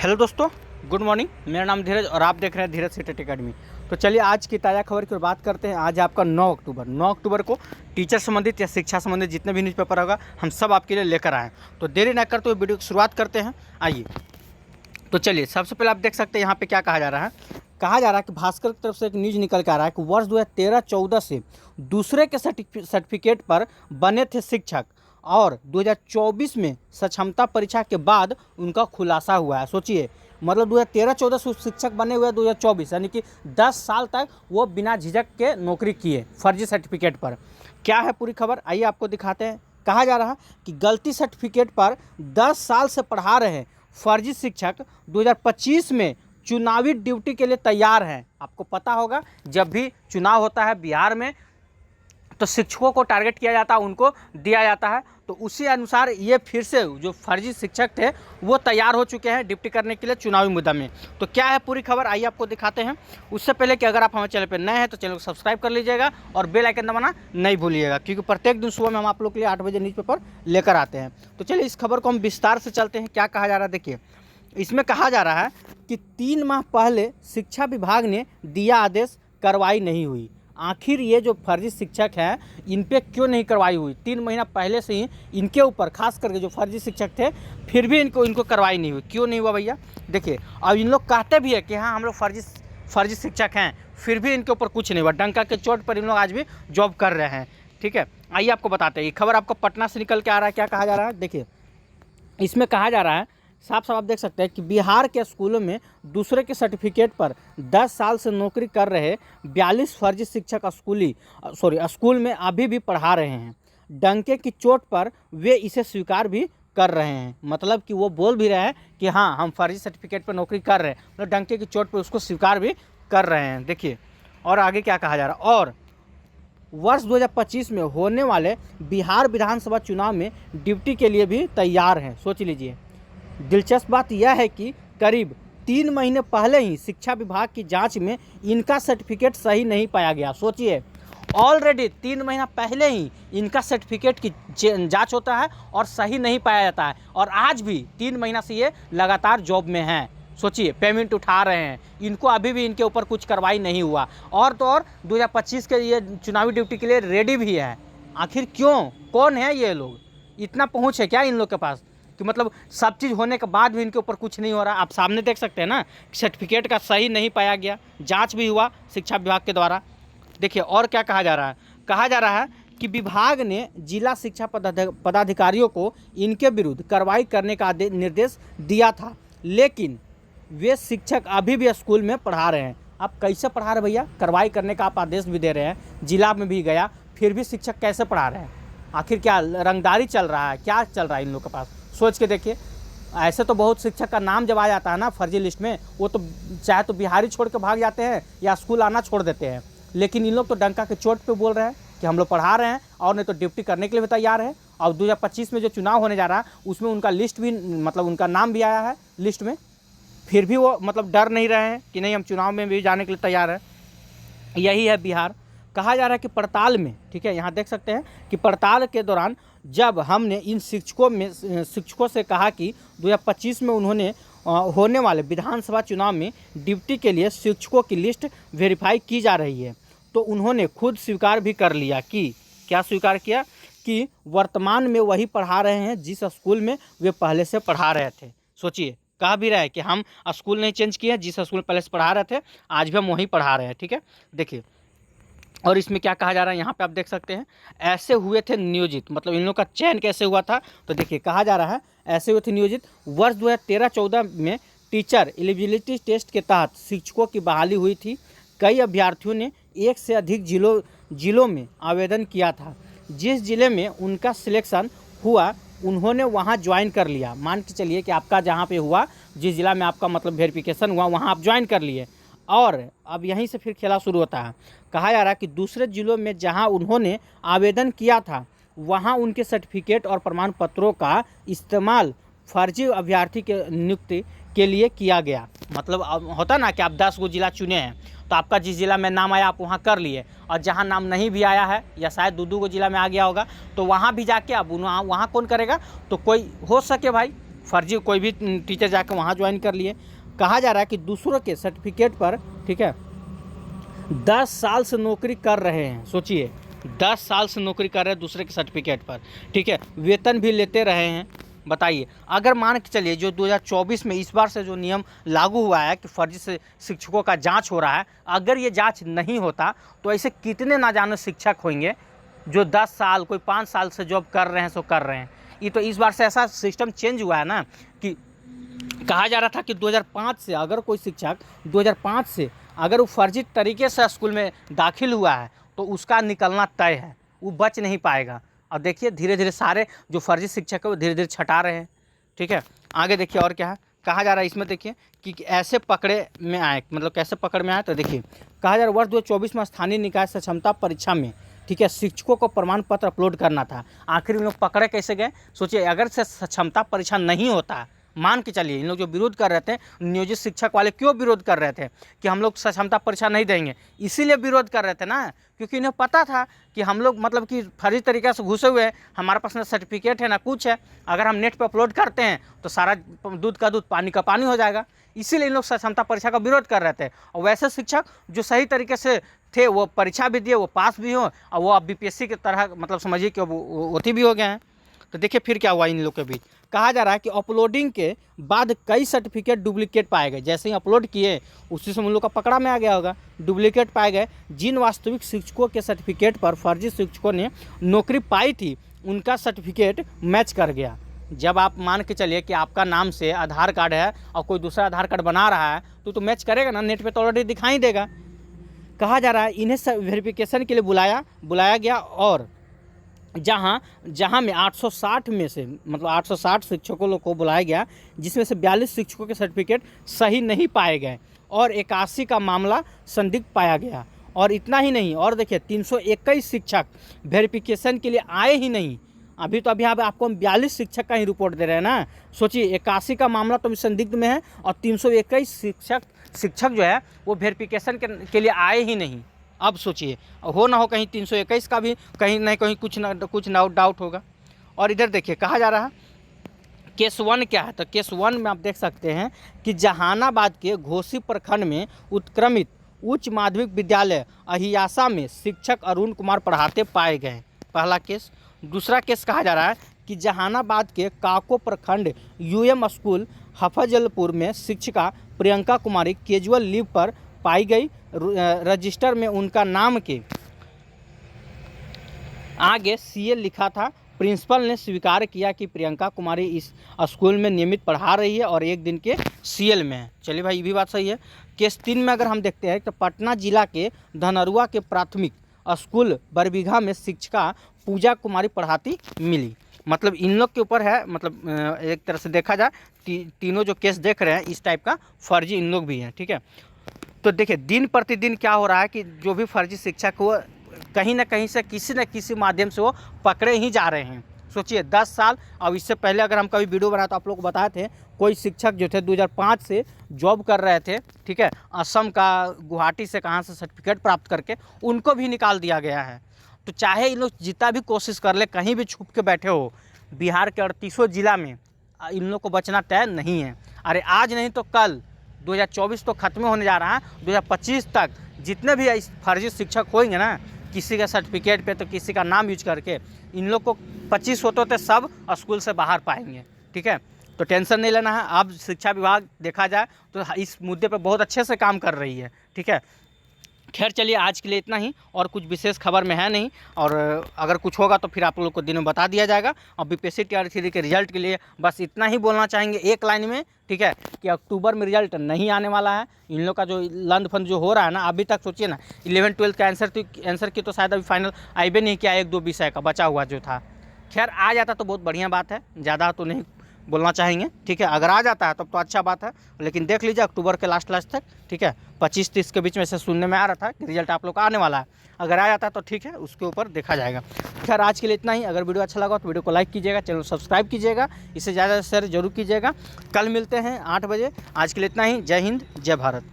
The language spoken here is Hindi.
हेलो दोस्तों, गुड मॉर्निंग। मेरा नाम धीरज और आप देख रहे हैं धीरज सीटेट अकेडमी। तो चलिए आज की ताज़ा खबर की बात करते हैं। आज आपका 9 अक्टूबर को टीचर संबंधित या शिक्षा संबंधित जितने भी न्यूज़पेपर होगा हम सब आपके लिए लेकर आए हैं। तो देरी न करते हुए वीडियो की शुरुआत करते हैं। आइए तो चलिए, सबसे पहले आप देख सकते हैं यहाँ पे क्या कहा जा रहा है। कहा जा रहा है कि भास्कर की तरफ से एक न्यूज़ निकल के आ रहा है कि वर्ष 2013-14 से दूसरे के सर्टिफिकेट पर बने थे शिक्षक और 2024 में सक्षमता परीक्षा के बाद उनका खुलासा हुआ है। सोचिए, मतलब 2013-14 से शिक्षक बने हुए 2024, यानी कि 10 साल तक वो बिना झिझक के नौकरी किए फर्जी सर्टिफिकेट पर। क्या है पूरी खबर, आइए आपको दिखाते हैं। कहा जा रहा है कि गलती सर्टिफिकेट पर 10 साल से पढ़ा रहे फर्जी शिक्षक 2025 में चुनावी ड्यूटी के लिए तैयार हैं। आपको पता होगा, जब भी चुनाव होता है बिहार में तो शिक्षकों को टारगेट किया जाता है, उनको दिया जाता है। तो उसी अनुसार ये फिर से जो फर्जी शिक्षक थे वो तैयार हो चुके हैं ड्यूटी करने के लिए चुनावी मुद्दा में। तो क्या है पूरी खबर, आइए आपको दिखाते हैं। उससे पहले कि अगर आप हमारे चैनल पर नए हैं तो चैनल को सब्सक्राइब कर लीजिएगा और बेल आइकन दबाना नहीं भूलिएगा, क्योंकि प्रत्येक दिन सुबह में हम आप लोग के लिए 8 बजे न्यूज़पेपर लेकर आते हैं। तो चलिए इस खबर को हम विस्तार से चलते हैं। क्या कहा जा रहा है, देखिए इसमें कहा जा रहा है कि 3 माह पहले शिक्षा विभाग ने दिया आदेश, कार्रवाई नहीं हुई। आखिर ये जो फर्जी शिक्षक हैं इन पे क्यों नहीं कार्रवाई हुई? 3 महीना पहले से ही इनके ऊपर, खास करके जो फर्जी शिक्षक थे, फिर भी इनको कार्रवाई नहीं हुई। क्यों नहीं हुआ भैया? देखिए, अब इन लोग कहते भी है कि हाँ हम लोग फर्जी शिक्षक हैं, फिर भी इनके ऊपर कुछ नहीं हुआ। डंका के चोट पर इन लोग आज भी जॉब कर रहे हैं। ठीक है, आइए आपको बताते हैं। ये खबर आपको पटना से निकल के आ रहा है। क्या कहा जा रहा है, देखिए इसमें कहा जा रहा है, साफ साफ आप देख सकते हैं कि बिहार के स्कूलों में दूसरे के सर्टिफिकेट पर 10 साल से नौकरी कर रहे 42 फर्जी शिक्षक स्कूल में अभी भी पढ़ा रहे हैं। डंके की चोट पर वे इसे स्वीकार भी कर रहे हैं। मतलब कि वो बोल भी रहे हैं कि हाँ हम फर्जी सर्टिफिकेट पर नौकरी कर रहे हैं, मतलब डंके की चोट पर उसको स्वीकार भी कर रहे हैं। देखिए और आगे क्या कहा जा रहा है। और वर्ष 2025 में होने वाले बिहार विधानसभा चुनाव में ड्यूटी के लिए भी तैयार हैं। सोच लीजिए, दिलचस्प बात यह है कि करीब 3 महीने पहले ही शिक्षा विभाग की जांच में इनका सर्टिफिकेट सही नहीं पाया गया। सोचिए, ऑलरेडी 3 महीना पहले ही इनका सर्टिफिकेट की जांच होता है और सही नहीं पाया जाता है, और आज भी 3 महीना से ये लगातार जॉब में हैं। सोचिए, पेमेंट उठा रहे हैं, इनको अभी भी इनके ऊपर कुछ कार्रवाई नहीं हुआ, और तो और 2025 के ये चुनावी ड्यूटी के लिए रेडी भी है। आखिर क्यों? कौन है ये लोग? इतना पहुँच है क्या इन लोग के पास कि मतलब सब चीज़ होने के बाद भी इनके ऊपर कुछ नहीं हो रहा? आप सामने देख सकते हैं ना, सर्टिफिकेट का सही नहीं पाया गया, जांच भी हुआ शिक्षा विभाग के द्वारा। देखिए और क्या कहा जा रहा है। कहा जा रहा है कि विभाग ने जिला शिक्षा पदाधिकारियों को इनके विरुद्ध कार्रवाई करने का निर्देश दिया था, लेकिन वे शिक्षक अभी भी स्कूल में पढ़ा रहे हैं। आप कैसे पढ़ा रहे भैया? कार्रवाई करने का आप आदेश भी दे रहे हैं, जिला में भी गया, फिर भी शिक्षक कैसे पढ़ा रहे हैं? आखिर क्या रंगदारी चल रहा है, क्या चल रहा है इन लोग के पास? सोच के देखिए। ऐसे तो बहुत शिक्षक का नाम जब आ जाता है ना फर्जी लिस्ट में, वो तो चाहे तो बिहारी छोड़ के भाग जाते हैं या स्कूल आना छोड़ देते हैं, लेकिन इन लोग तो डंका के चोट पे बोल रहे हैं कि हम लोग पढ़ा रहे हैं और नहीं तो ड्यूटी करने के लिए भी तैयार है। और 2025 में जो चुनाव होने जा रहा है उसमें उनका लिस्ट भी, मतलब उनका नाम भी आया है लिस्ट में, फिर भी वो मतलब डर नहीं रहे हैं कि नहीं हम चुनाव में भी जाने के लिए तैयार है। यही है बिहार। कहा जा रहा है कि पड़ताल में, ठीक है यहाँ देख सकते हैं कि पड़ताल के दौरान जब हमने इन शिक्षकों से कहा कि 2025 में उन्होंने होने वाले विधानसभा चुनाव में ड्यूटी के लिए शिक्षकों की लिस्ट वेरीफाई की जा रही है, तो उन्होंने खुद स्वीकार भी कर लिया कि, क्या स्वीकार किया? कि वर्तमान में वही पढ़ा रहे हैं जिस स्कूल में वे पहले से पढ़ा रहे थे। सोचिए, कहा भी रहा है कि हम स्कूल नहीं चेंज किए, जिस स्कूल पहले से पढ़ा रहे थे आज भी हम वहीं पढ़ा रहे हैं। ठीक है, देखिए और इसमें क्या कहा जा रहा है, यहाँ पे आप देख सकते हैं, ऐसे हुए थे नियोजित। मतलब इन लोग का चयन कैसे हुआ था, तो देखिए कहा जा रहा है ऐसे हुए थे नियोजित। वर्ष 2013-14 में टीचर एलिजिबिलिटी टेस्ट के तहत शिक्षकों की बहाली हुई थी। कई अभ्यर्थियों ने 1 से अधिक जिलों में आवेदन किया था। जिस जिले में उनका सिलेक्शन हुआ उन्होंने वहाँ ज्वाइन कर लिया। मान के चलिए कि आपका जहाँ पे हुआ, जिस जिला में आपका मतलब वेरिफिकेशन हुआ, वहाँ आप ज्वाइन कर लिए, और अब यहीं से फिर खेला शुरू होता है। कहा जा रहा है कि दूसरे जिलों में जहां उन्होंने आवेदन किया था वहां उनके सर्टिफिकेट और प्रमाण पत्रों का इस्तेमाल फर्जी अभ्यर्थी के नियुक्ति के लिए किया गया। मतलब होता ना कि आप 10 गो जिला चुने हैं, तो आपका जिस जिला में नाम आया आप वहाँ कर लिए, और जहाँ नाम नहीं भी आया है या शायद 2 गो जिला में आ गया होगा तो वहाँ भी जाके अब वहाँ कौन करेगा? तो कोई हो सके भाई फर्जी कोई भी टीचर जाकर वहाँ ज्वाइन कर लिए। कहा जा रहा है कि दूसरों के सर्टिफिकेट पर, ठीक है, 10 साल से नौकरी कर रहे हैं। सोचिए 10 साल से नौकरी कर रहे हैं दूसरे के सर्टिफिकेट पर, ठीक है, वेतन भी लेते रहे हैं। बताइए, अगर मान के चलिए जो 2024 में इस बार से जो नियम लागू हुआ है कि फर्जी से शिक्षकों का जांच हो रहा है, अगर ये जांच नहीं होता तो ऐसे कितने ना जाने शिक्षक होंगे जो 10 साल, कोई 5 साल से जॉब कर रहे हैं, सो कर रहे हैं। ये तो इस बार से ऐसा सिस्टम चेंज हुआ है ना कि कहा जा रहा था कि 2005 से अगर कोई शिक्षक 2005 से अगर वो फर्जी तरीके से स्कूल में दाखिल हुआ है तो उसका निकलना तय है, वो बच नहीं पाएगा। अब देखिए धीरे धीरे सारे जो फर्जी शिक्षक है वो धीरे धीरे छटा रहे हैं, ठीक है। आगे देखिए और क्या है, कहा जा रहा है इसमें, देखिए कि ऐसे पकड़े में आए, मतलब कैसे पकड़ में आए, तो देखिए कहा जा रहा है वर्ष 2024 में स्थानीय निकाय सक्षमता परीक्षा में, ठीक है, शिक्षकों को प्रमाण पत्र अपलोड करना था। आखिर इन लोग पकड़े कैसे गए? सोचिए, अगर से सक्षमता परीक्षा नहीं होता, मान के चलिए इन लोग जो विरोध कर रहे थे, नियोजित शिक्षक वाले क्यों विरोध कर रहे थे कि हम लोग सक्षमता परीक्षा नहीं देंगे? इसीलिए विरोध कर रहे थे ना, क्योंकि इन्हें पता था कि हम लोग मतलब कि फर्जी तरीके से घुसे हुए हैं, हमारे पास ना सर्टिफिकेट है ना कुछ है, अगर हम नेट पर अपलोड करते हैं तो सारा दूध का दूध पानी का पानी हो जाएगा। इसीलिए इन लोग सक्षमता परीक्षा का विरोध कर रहे थे। और वैसे शिक्षक जो सही तरीके से थे वो परीक्षा भी दिए, वो पास भी हो, और वो अब BPSC की तरह मतलब समझिए कि वो भी हो गए हैं। तो देखिए फिर क्या हुआ इन लोग के बीच। कहा जा रहा है कि अपलोडिंग के बाद कई सर्टिफिकेट डुप्लीकेट पाए गए। जैसे ही अपलोड किए उसी से उन लोग का पकड़ा में आ गया होगा, डुप्लीकेट पाए गए। जिन वास्तविक शिक्षकों के सर्टिफिकेट पर फर्जी शिक्षकों ने नौकरी पाई थी उनका सर्टिफिकेट मैच कर गया। जब आप मान के चलिए कि आपका नाम से आधार कार्ड है और कोई दूसरा आधार कार्ड बना रहा है तो मैच करेगा ना, नेट पे तो ऑलरेडी दिखाई देगा। कहा जा रहा है इन्हें वेरिफिकेशन के लिए बुलाया गया और जहां में 860 में से मतलब 860 शिक्षकों लोग को बुलाया गया, जिसमें से 42 शिक्षकों के सर्टिफिकेट सही नहीं पाए गए और 81 का मामला संदिग्ध पाया गया। और इतना ही नहीं, और देखिए 321 शिक्षक वेरिफिकेशन के लिए आए ही नहीं। अभी आपको हम 42 शिक्षक का ही रिपोर्ट दे रहे हैं ना। सोचिए 81 का मामला तो संदिग्ध में है और 321 शिक्षक जो है वो वेरिफिकेशन के लिए आए ही नहीं। अब सोचिए हो ना हो कहीं 321 का भी कहीं ना कहीं कुछ डाउट होगा। और इधर देखिए कहा जा रहा है केस 1 क्या है, तो केस 1 में आप देख सकते हैं कि जहानाबाद के घोसी प्रखंड में उत्क्रमित उच्च माध्यमिक विद्यालय अहियासा में शिक्षक अरुण कुमार पढ़ाते पाए गए, पहला केस। दूसरा केस कहा जा रहा है कि जहानाबाद के काको प्रखंड UM स्कूल हफजलपुर में शिक्षिका प्रियंका कुमारी कैजुअल लीव पर पाई गई। रजिस्टर में उनका नाम के आगे CA लिखा था। प्रिंसिपल ने स्वीकार किया कि प्रियंका कुमारी इस स्कूल में नियमित पढ़ा रही है और एक दिन के CL में है। चलिए भाई, ये भी बात सही है। केस 3 में अगर हम देखते हैं तो पटना जिला के धनरुआ के प्राथमिक स्कूल बरबीघा में शिक्षिका पूजा कुमारी पढ़ाती मिली। मतलब इन लोग के ऊपर है, मतलब एक तरह से देखा जाए तीनों जो केस देख रहे हैं इस टाइप का फर्जी इन लोग भी हैं, ठीक है। तो देखिए दिन प्रतिदिन क्या हो रहा है कि जो भी फर्जी शिक्षक वो कहीं ना कहीं से किसी न किसी माध्यम से वो पकड़े ही जा रहे हैं। सोचिए 10 साल, अब इससे पहले अगर हम कभी वीडियो बनाए तो आप लोग को बताए थे कोई शिक्षक जो थे 2005 से जॉब कर रहे थे, ठीक है, असम का गुवाहाटी से कहाँ से सर्टिफिकेट प्राप्त करके उनको भी निकाल दिया गया है। तो चाहे इन लोग जितना भी कोशिश कर ले, कहीं भी छुप के बैठे हो, बिहार के 38 जिला में इन लोग को बचना तय नहीं है। अरे आज नहीं तो कल 2024 तो खत्म होने जा रहा है, 2025 तक जितने भी फर्जी शिक्षक होंगे ना, किसी का सर्टिफिकेट पे तो किसी का नाम यूज करके इन लोग को 25 होते सब स्कूल से बाहर पाएंगे, ठीक है। तो टेंशन नहीं लेना है। अब शिक्षा विभाग देखा जाए तो इस मुद्दे पे बहुत अच्छे से काम कर रही है, ठीक है। खैर चलिए आज के लिए इतना ही, और कुछ विशेष खबर में है नहीं, और अगर कुछ होगा तो फिर आप लोग को दिन में बता दिया जाएगा। और BPSC Tier 3 के रिजल्ट के लिए बस इतना ही बोलना चाहेंगे एक लाइन में, ठीक है, कि अक्टूबर में रिजल्ट नहीं आने वाला है। इन लोग का जो लंद फंद जो हो रहा है ना, अभी तक सोचिए ना 11-12 का आंसर की तो शायद अभी फाइनल आइबे नहीं किया, 1-2 विषय का बचा हुआ जो था। खैर आ जाता तो बहुत बढ़िया बात है, ज़्यादा तो नहीं बोलना चाहेंगे, ठीक है। अगर आ जाता है तब तो अच्छा बात है, लेकिन देख लीजिए अक्टूबर के लास्ट तक, ठीक है, 25-30 के बीच में से सुनने में आ रहा था कि रिजल्ट आप लोग का आने वाला है। अगर आ जाता है तो ठीक है, उसके ऊपर देखा जाएगा। खैर आज के लिए इतना ही। अगर वीडियो अच्छा लगा तो वीडियो को लाइक कीजिएगा, चैनल सब्सक्राइब कीजिएगा, इसे ज़्यादा से शेयर जरूर कीजिएगा। कल मिलते हैं 8 बजे। आज के लिए इतना ही। जय हिंद, जय भारत।